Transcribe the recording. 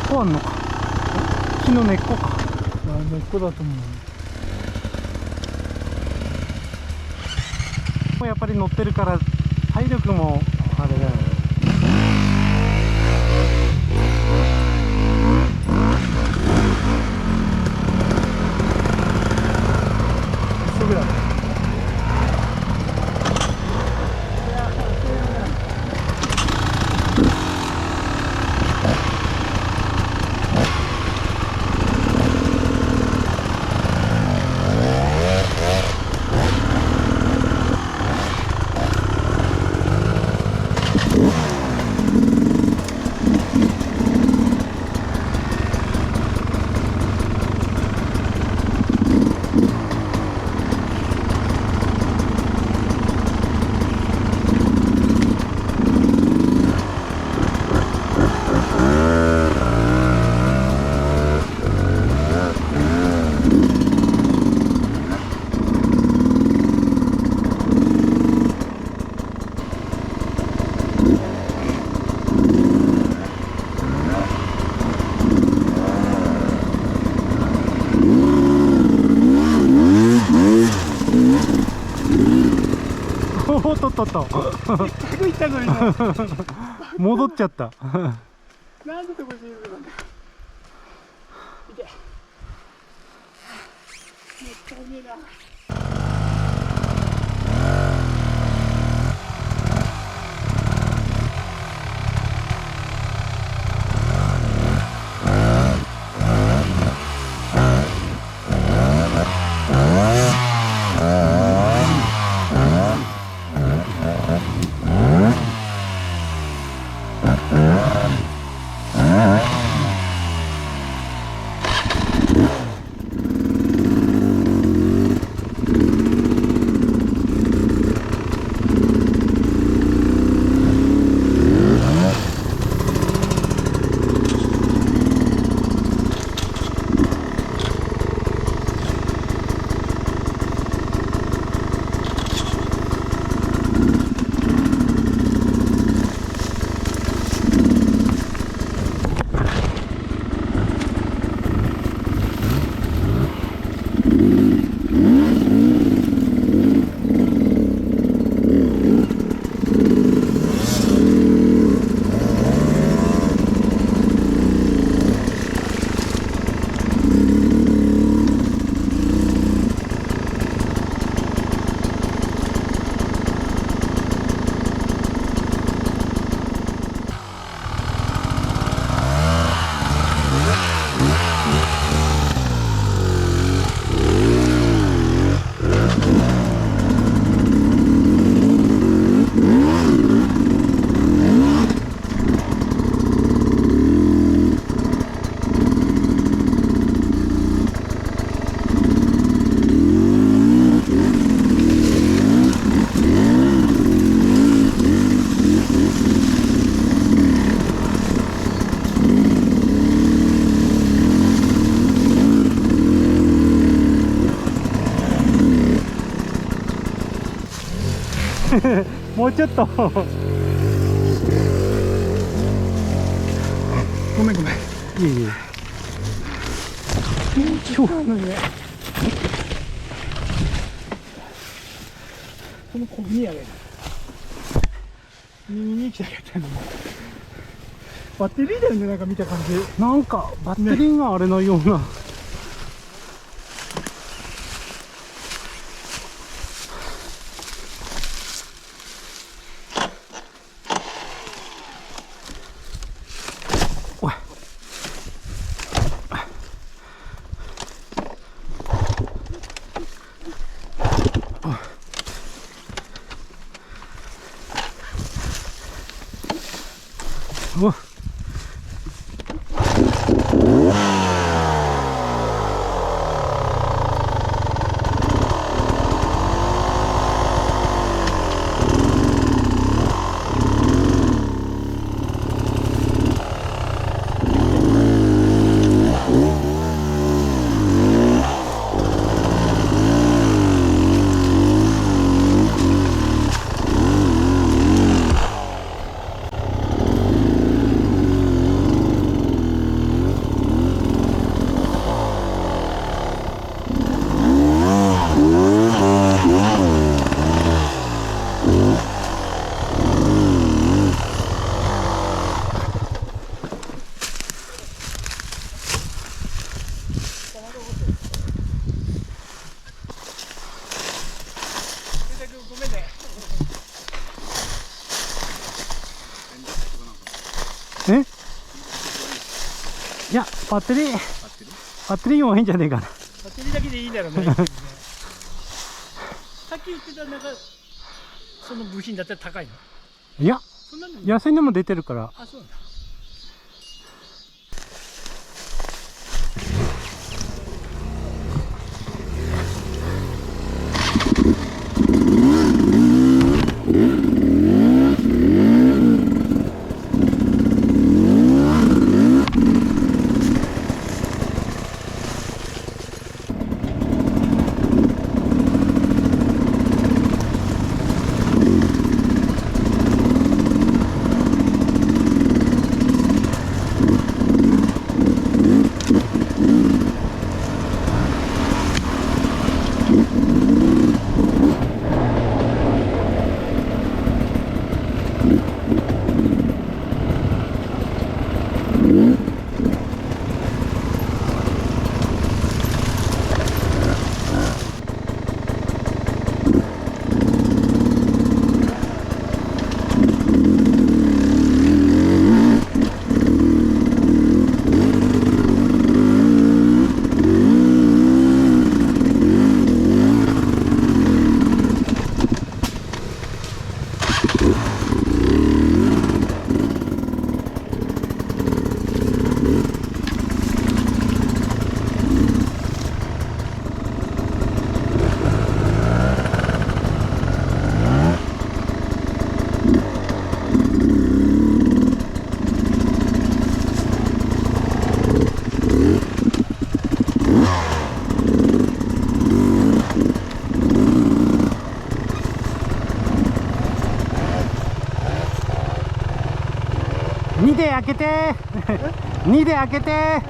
こあんのか。木の根っこか。根っこだと思う。やっぱり乗ってるから体力もあれだよね。一緒ぐらい。おっとっとっと結構いったぞ今。戻っちゃったなんでそこ沈むんだ。いけ。めっちゃうめえな。もうちょっとごめんごめん。いえいえ。今日のね、このコブにやれ。右に行きたかったのに。バッテリーだよね、なんか見た感じ。なんかバッテリーがあれのような、おいおバッテリーもいいんじゃねえかな。バッテリーだけでいいんだろうね。さっき言ってたなんかその部品だったら高いの？いや、そんなの？安いのも出てるから。あ、そうなんだ。2で開けて2で開けて